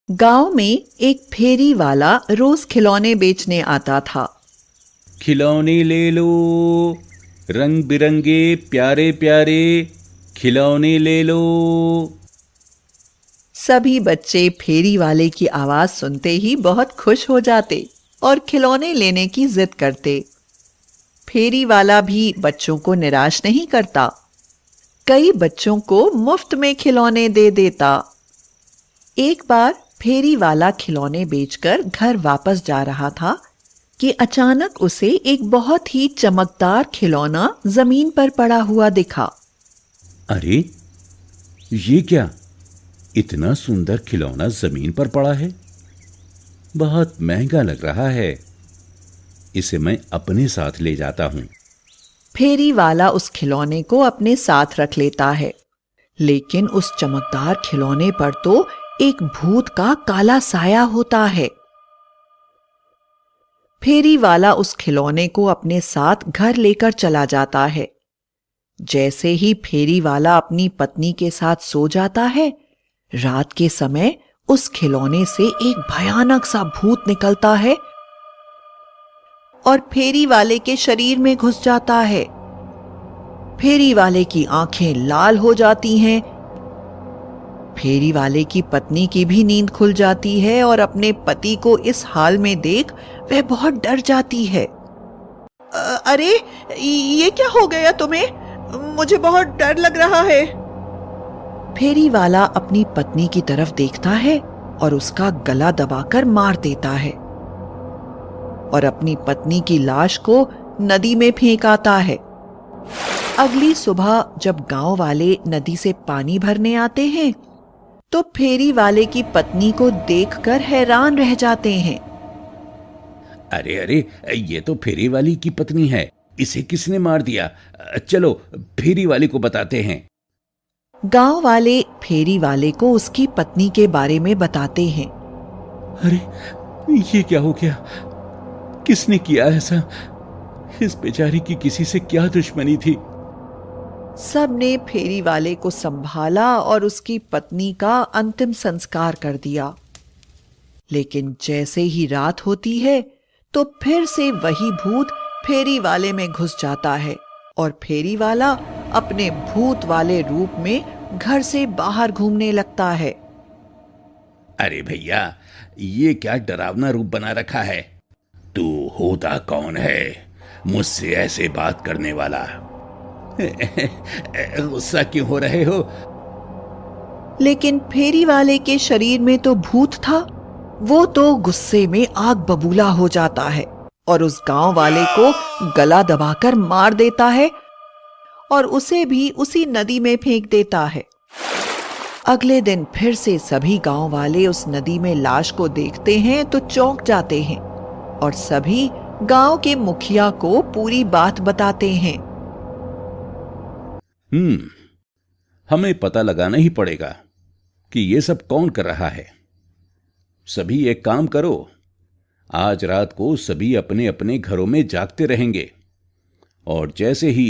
गांव में एक फेरी वाला रोज खिलौने बेचने आता था। खिलौने ले लो, रंग बिरंगे प्यारे प्यारे खिलौने ले लो। सभी बच्चे फेरी वाले की आवाज सुनते ही बहुत खुश हो जाते और खिलौने लेने की जिद करते। फेरी वाला भी बच्चों को निराश नहीं करता, कई बच्चों को मुफ्त में खिलौने दे देता। एक बार फेरी वाला खिलौने बेचकर घर वापस जा रहा था कि अचानक उसे एक बहुत ही चमकदार खिलौना जमीन पर पड़ा हुआ दिखा। अरे ये क्या, इतना सुंदर खिलौना जमीन पर पड़ा है। बहुत महंगा लग रहा है, इसे मैं अपने साथ ले जाता हूं। फेरी वाला उस खिलौने को अपने साथ रख लेता है, लेकिन उस चमकदार खिलौने पर तो एक भूत का काला साया होता है। फेरी वाला उस खिलौने को अपने साथ घर लेकर चला जाता है। जैसे ही फेरी वाला अपनी पत्नी के साथ सो जाता है, रात के समय उस खिलौने से एक भयानक सा भूत निकलता है और फेरी वाले के शरीर में घुस जाता है। फेरी वाले की आंखें लाल हो जाती हैं। फेरी वाले की पत्नी की भी नींद खुल जाती है और अपने पति को इस हाल में देख वह बहुत डर जाती है। अरे ये क्या हो गया तुम्हें? मुझे बहुत डर लग रहा है। फेरी वाला अपनी पत्नी की तरफ देखता है और उसका गला दबाकर मार देता है और अपनी पत्नी की लाश को नदी में फेंक आता है। अगली सुबह जब गांव वाले नदी से पानी भरने आते हैं तो फेरी वाले की पत्नी को देखकर हैरान रह जाते हैं। अरे अरे, ये तो फेरी वाली की पत्नी है, इसे किसने मार दिया? चलो फेरी वाली को बताते हैं। गांव वाले फेरी वाले को उसकी पत्नी के बारे में बताते हैं। अरे ये क्या हो गया, किसने किया ऐसा? इस बेचारी की किसी से क्या दुश्मनी थी? सब ने फेरी वाले को संभाला और उसकी पत्नी का अंतिम संस्कार कर दिया। लेकिन जैसे ही रात होती है तो फिर से वही भूत फेरी वाले में घुस जाता है और फेरी वाला अपने भूत वाले रूप में घर से बाहर घूमने लगता है। अरे भैया, ये क्या डरावना रूप बना रखा है? तू होता कौन है मुझसे ऐसे बात करने वाला? गुस्सा क्यों हो रहे हो? लेकिन फेरी वाले के शरीर में तो भूत था। वो तो गुस्से में आग बबूला हो जाता है और उस गांव वाले को गला दबाकर मार देता है और उसे भी उसी नदी में फेंक देता है। अगले दिन फिर से सभी गांव वाले उस नदी में लाश को देखते हैं तो चौंक जाते हैं और सभी गांव के मुखिया को पूरी बात बताते हैं। हमें पता लगाना ही पड़ेगा कि ये सब कौन कर रहा है। सभी एक काम करो, आज रात को सभी अपने अपने घरों में जागते रहेंगे और जैसे ही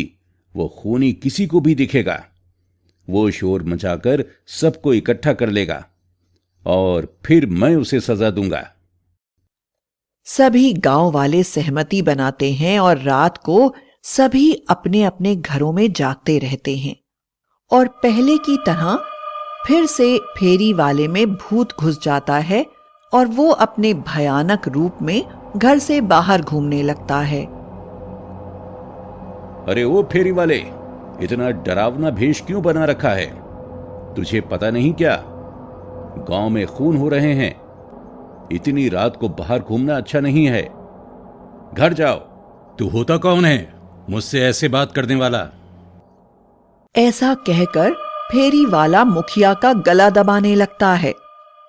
वो खूनी किसी को भी दिखेगा, वो शोर मचाकर सबको इकट्ठा कर लेगा और फिर मैं उसे सजा दूंगा। सभी गांव वाले सहमति बनाते हैं और रात को सभी अपने अपने घरों में जागते रहते हैं और पहले की तरह फिर से फेरी वाले में भूत घुस जाता है और वो अपने भयानक रूप में घर से बाहर घूमने लगता है। अरे ओ फेरी वाले, इतना डरावना भेष क्यों बना रखा है? तुझे पता नहीं क्या, गांव में खून हो रहे हैं। इतनी रात को बाहर घूमना अच्छा नहीं है। घर जाओ। तू होता कौन है मुझसे ऐसे बात करने वाला? ऐसा कहकर फेरी वाला मुखिया का गला दबाने लगता है,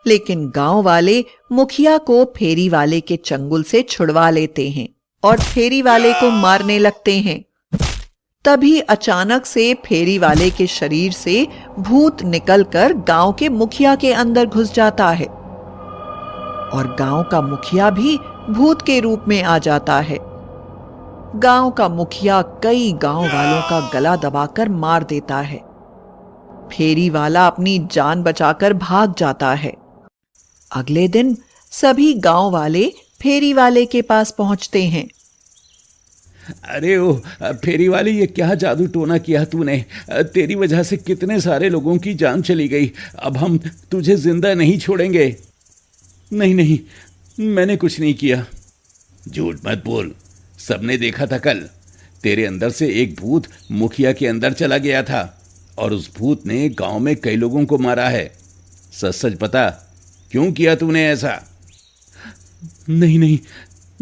लेकिन गांव वाले मुखिया को फेरी वाले के चंगुल से छुड़वा लेते हैं और फेरी वाले को मारने लगते हैं। तभी अचानक से फेरी वाले के शरीर से भूत निकलकर गांव के मुखिया के अंदर घुस जाता है और गांव का मुखिया भी भूत के रूप में आ जाता है। गांव का मुखिया कई गांव वालों का गला दबाकर मार देता है। फेरी वाला अपनी जान बचाकर भाग जाता है। अगले दिन सभी गांव वाले फेरी वाले के पास पहुंचते हैं। अरे ओ फेरी वाली, ये क्या जादू टोना किया तूने? तेरी वजह से कितने सारे लोगों की जान चली गई। अब हम तुझे जिंदा नहीं छोड़ेंगे। नहीं नहीं, मैंने कुछ नहीं किया। झूठ मत बोल, सबने देखा था कल। तेरे अंदर से एक भूत मुखिया के अंदर चला गया था और उस भूत ने गांव में कई लोगों को मारा है। सच सच बता, क्यों किया तूने ऐसा? नहीं नहीं,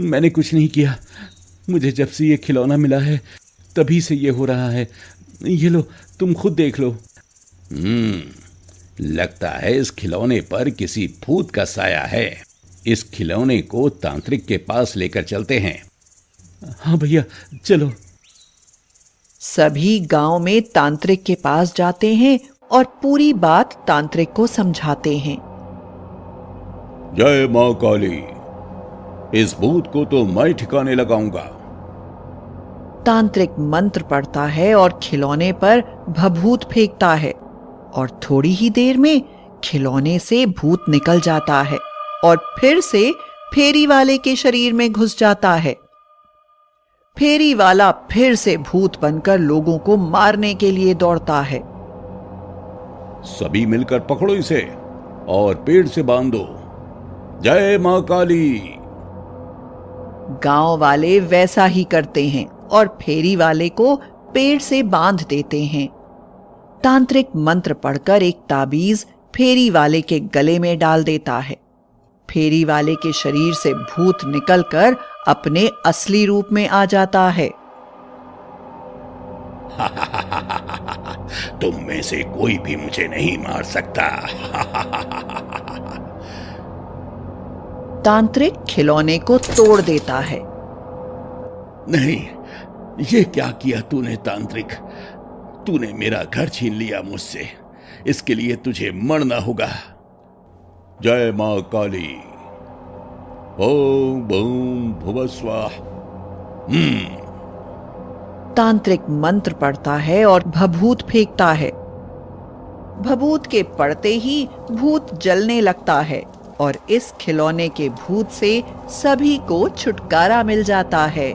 मैंने कुछ नहीं किया। मुझे जब से ये खिलौना मिला है तभी से ये हो रहा है। ये लो, तुम खुद देख लो। लगता है इस खिलौने पर किसी भूत का साया है। इस खिलौने को तांत्रिक के पास लेकर चलते हैं। हाँ भैया, चलो। सभी गांव में तांत्रिक के पास जाते हैं और पूरी बात तांत्रिक को समझाते हैं। जय मां काली, इस भूत को तो मैं ठिकाने लगाऊंगा। तांत्रिक मंत्र पढ़ता है और खिलौने पर भभूत फेंकता है और थोड़ी ही देर में खिलौने से भूत निकल जाता है और फिर से फेरी वाले के शरीर में घुस जाता है। फेरी वाला फिर से भूत बनकर लोगों को मारने के लिए दौड़ता है। सभी मिलकर पकड़ो इसे और पेड़ से बांध दो। जय मां काली। गांव वाले वैसा ही करते हैं और फेरी वाले को पेड़ से बांध देते हैं। तांत्रिक मंत्र पढ़कर एक ताबीज फेरी वाले के गले में डाल देता है। फेरी वाले के शरीर से भूत निकलकर अपने असली रूप में आ जाता है। तुम में से कोई भी मुझे नहीं मार सकता। तांत्रिक खिलौने को तोड़ देता है। नहीं, ये क्या किया तूने तांत्रिक? तूने मेरा घर छीन लिया मुझसे। इसके लिए तुझे मरना होगा। जय मां काली। ओम बूम भुवः स्वाहा। तांत्रिक मंत्र पढ़ता है और भभूत फेंकता है। भभूत के पड़ते ही भूत जलने लगता है और इस खिलौने के भूत से सभी को छुटकारा मिल जाता है।